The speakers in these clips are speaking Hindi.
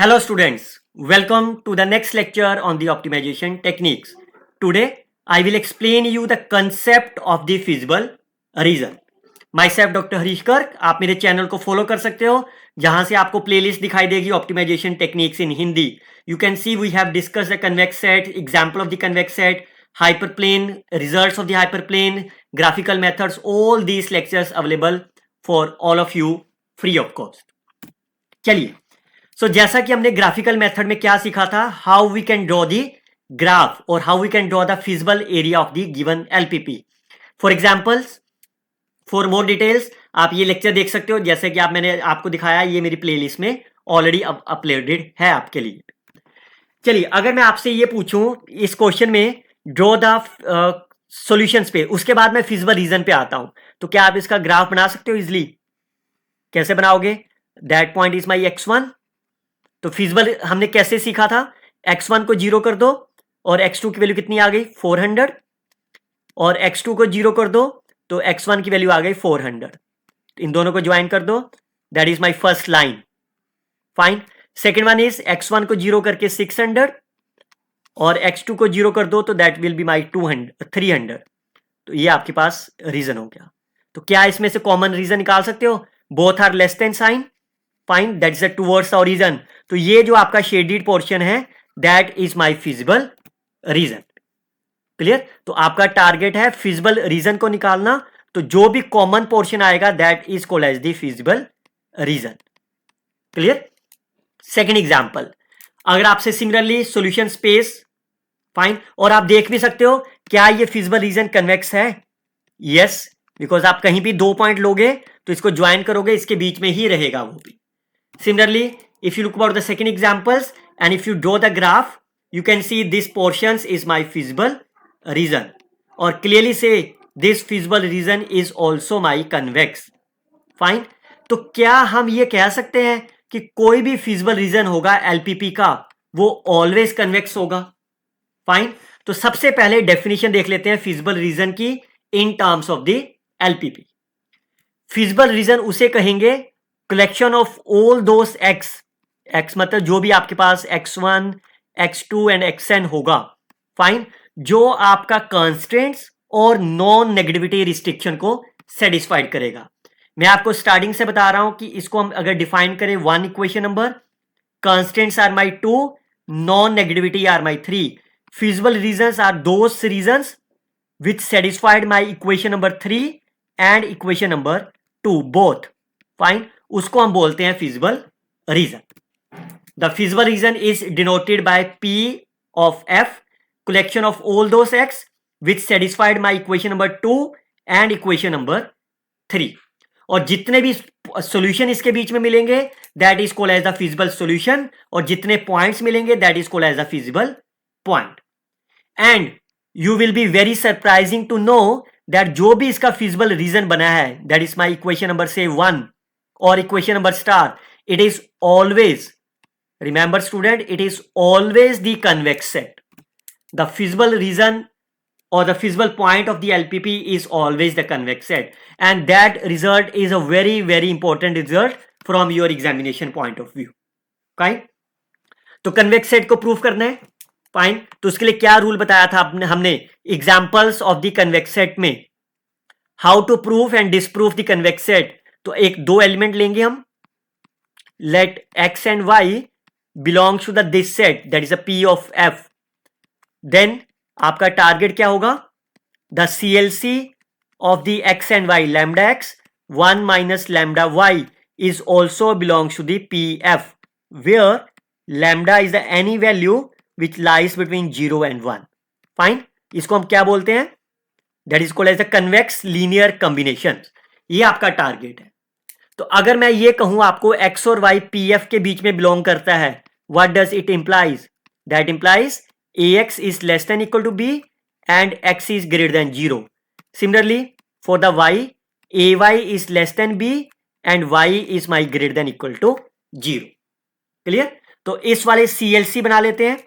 Hello students, welcome to the next lecture on the optimization techniques. Today I will explain you the concept of the feasible reason. Myself Dr. Harish कर्क, आप मेरे चैनल को फॉलो कर सकते हो जहां से आपको प्लेलिस्ट दिखाई देगी optimization techniques in Hindi. You can see we have discussed the convex set, example of the convex set, hyperplane, results of the hyperplane, graphical methods, all these lectures available for all of you free of cost. चलिए, जैसा कि हमने ग्राफिकल मेथड में क्या सीखा था, how we can draw the graph और how we can draw the feasible area of the given LPP. For examples, for more details आप ये लेक्चर देख सकते हो. जैसे कि मैंने आपको दिखाया, ये मेरी प्लेलिस्ट में ऑलरेडी अपलोडेड है आपके लिए. चलिए, अगर मैं आपसे ये पूछूं इस क्वेश्चन में ड्रॉ द सॉल्यूशंस पे, उसके बाद मैं फिजिबल रीजन पे आता हूं, तो क्या आप इसका ग्राफ बना सकते हो इजिली? कैसे बनाओगे? That point is my x1. तो फिजिबल हमने कैसे सीखा था? x1 को 0 कर दो और x2 की वैल्यू कितनी आ गई? 400. और x2 को 0 कर दो तो x1 की वैल्यू आ गई 400. इन दोनों को ज्वाइन कर दो, that is my first line. Fine. Second one is x1 को 0 करके 600 और x2 को 0 कर दो तो दैट विल बी माई 300. तो ये आपके पास रीजन हो गया. तो क्या इसमें से कॉमन रीजन निकाल सकते हो? Both are less than sign. Fine, that is towards our region. तो ये जो आपका शेडेड पोर्शन है that is my feasible region. Clear? तो आपका टारगेट है फिजिबल रीजन को निकालना. तो जो भी कॉमन पोर्शन आएगा that is called as the feasible region. Clear? Second example, अगर आपसे सिमिलरली सॉल्यूशन स्पेस, फाइन, और आप देख भी सकते हो क्या ये फिजिबल रीजन कन्वेक्स है? यस, बिकॉज आप कहीं भी 2 पॉइंट लोगे तो इसको ज्वाइन करोगे, इसके बीच में ही रहेगा वो भी. Similarly, if you look about the second examples and if you draw the graph, you can see this portions is my feasible region or clearly say this feasible region is also my convex. Fine. तो क्या हम ये कह सकते हैं कि कोई भी feasible region होगा LPP का वो always convex होगा? Fine. तो सबसे पहले डेफिनेशन देख लेते हैं feasible region की in terms of the LPP. feasible region उसे कहेंगे collection of all those x मतलब जो भी आपके पास x1, x2 एंड xn होगा. फाइन, जो आपका कंस्ट्रेंट्स और नॉन नेगेटिविटी रिस्ट्रिक्शन को सेटिस्फाइड करेगा. मैं आपको स्टार्टिंग से बता रहा हूं कि इसको हम अगर डिफाइन करें, 1 equation number, constraints are my 2, non negativity are my 3. Feasible regions are those regions which satisfied my equation number 3 and equation number 2 both. Fine, उसको हम बोलते हैं feasible region. The feasible region is denoted by P of F, collection of all those x which satisfied my equation number 2 and equation number 3. और जितने भी सॉल्यूशन इसके बीच में मिलेंगे that is called as the feasible solution, और जितने पॉइंट्स मिलेंगे that is called as the feasible point. And you will be very surprising to know that जो भी इसका फिजिबल रीजन बना है that is my equation number से 1 or equation number star, it is always, remember student, it is always the convex set. The feasible reason or the feasible point of the LPP is always the convex set, and that result is a very very important result from your examination point of view. Fine. तो convex set को प्रूफ करना है. फाइन, तो उसके लिए क्या रूल बताया था हमने examples of the convex set में, how to prove and disprove the convex set. तो एक 2 एलिमेंट लेंगे हम, let x and y belongs to the this set that is a P of F. Then आपका टारगेट क्या होगा? The CLC of the x and y, lambda x 1 minus lambda y is also belongs to the PF, where lambda is the any value which lies between 0 and 1. Fine, इसको हम क्या बोलते हैं? That is called as the convex linear combination. ये आपका टारगेट है. तो अगर मैं ये कहूं आपको x और y PF के बीच में बिलोंग करता है, what does it implies? That implies ax is less than equal to b and x is greater than 0. Similarly for the y, ay is less than b and y is my greater than equal to 0. Clear? तो इस वाले CLC बना लेते हैं.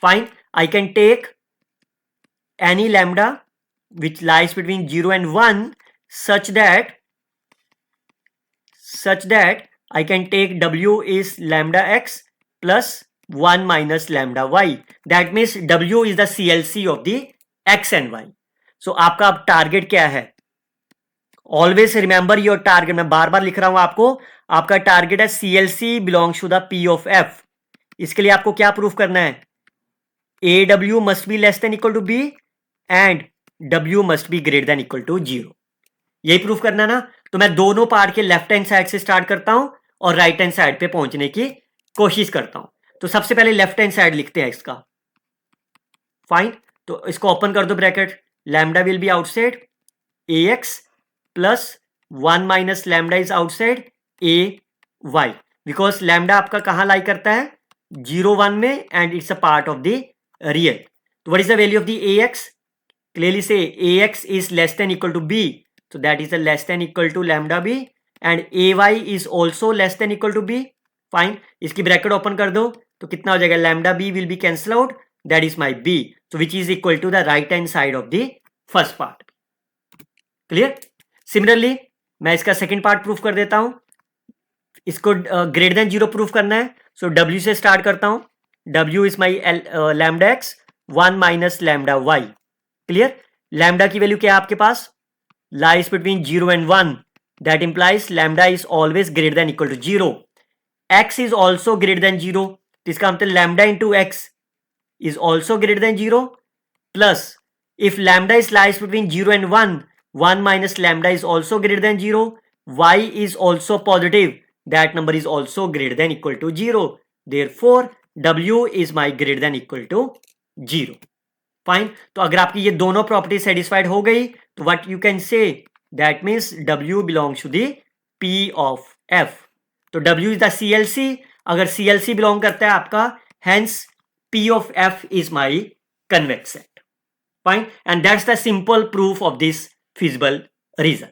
फाइन, I can take any lambda which lies between 0 and 1 such that I can take W is lambda x plus 1 minus lambda y. That means W is the CLC of the x and y. So आपका अब टारगेट क्या है? Always remember your target. मैं बार बार लिख रहा हूं आपको. आपका टारगेट है CLC belongs to the P of F. इसके लिए आपको क्या प्रूफ करना है? AW must be less than equal to B and W must be greater than equal to 0. यही प्रूफ करना है ना. तो मैं दोनों पार्ट के लेफ्ट हैंड साइड से स्टार्ट करता हूं और राइट हैंड साइड पे पहुंचने की कोशिश करता हूं. तो सबसे पहले लेफ्ट हैंड साइड लिखते हैं इसका. फाइन. तो इसको ओपन कर दो bracket. Lambda will be outside AX plus 1 minus lambda is outside AY, because lambda आपका कहां लाई करता है? 0 1 में, and it's a part of the real. तो what is the value of the AX? Clearly से AX is less than equal to B, so that is a less than equal to lambda B, and AY is also less than equal to B. Fine. इसकी ब्रैकेट ओपन कर दो तो कितना हो जाएगा? lambda B will be cancel out, that is my B, so which is equal to the right hand side of the first part. Clear? Similarly मैं इसका सेकेंड पार्ट प्रूफ कर देता हूं. इसको ग्रेटर देन 0 प्रूफ करना है. सो W से स्टार्ट करता हूं. W is my lambda x 1 minus lambda y. Clear? Lambda की वैल्यू क्या है आपके पास? lies between 0 and 1. That implies lambda is always greater than equal to 0. X is also greater than 0. तो इसका मतलब lambda into x is also greater than 0. Plus if lambda is lies between 0 and 1, 1 minus lambda is also greater than 0. Y is also positive. That number is also greater than equal to 0. Therefore W is my greater than equal to 0. Fine. तो अगर आपकी ये दोनों प्रॉपर्टी सेटिस्फाइड हो गई तो what you can say? That means W belongs to the P of F. तो W इज द CLC. अगर CLC बिलोंग करता है आपका, hence P of F is my convex set. Fine. And that's the simple proof of this feasible region.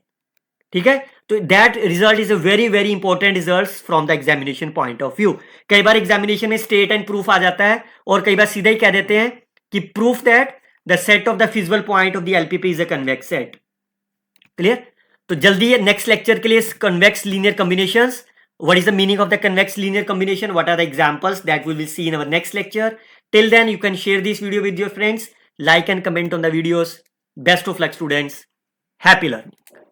ठीक है. तो that result is a very very important result from the examination point of view. कई बार एग्जामिनेशन में स्टेट एंड प्रूफ आ जाता है और कई बार सीधा ही कह देते हैं कि proof that the set of the feasible point of the LPP is a convex set. Clear? तो जल्दी है नेक्स्ट लेक्चर के लिए convex linear combinations. What is the meaning of the convex linear combination? What are the examples that we will see in our next lecture? Till then, you can share this video with your friends, like and comment on the videos. Best of luck, students. Happy learning.